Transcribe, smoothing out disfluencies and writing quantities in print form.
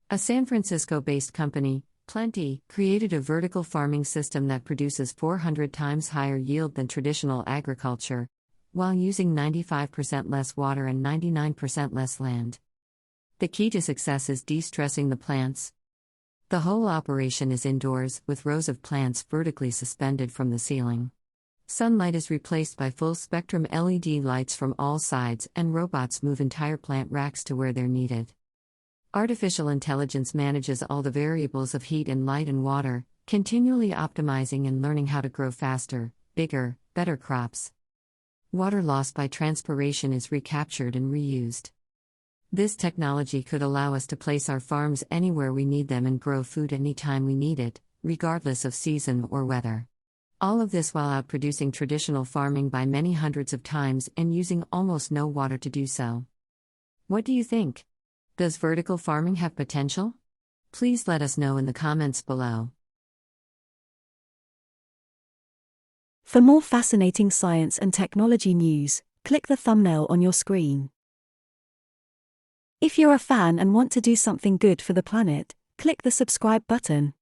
A San Francisco-based company, Plenty, created a vertical farming system that produces 400 times higher yield than traditional agriculture, while using 95% less water and 99% less land. The key to success is de-stressing the plants. The whole operation is indoors, with rows of plants vertically suspended from the ceiling. Sunlight is replaced by full-spectrum LED lights from all sides, and robots move entire plant racks to where they're needed. Artificial intelligence manages all the variables of heat and light and water, continually optimizing and learning how to grow faster, bigger, better crops. Water lost by transpiration is recaptured and reused. This technology could allow us to place our farms anywhere we need them and grow food anytime we need it, regardless of season or weather. All of this while outproducing traditional farming by many hundreds of times and using almost no water to do so. What do you think? Does vertical farming have potential? Please let us know in the comments below. For more fascinating science and technology news, click the thumbnail on your screen. If you're a fan and want to do something good for the planet, click the subscribe button.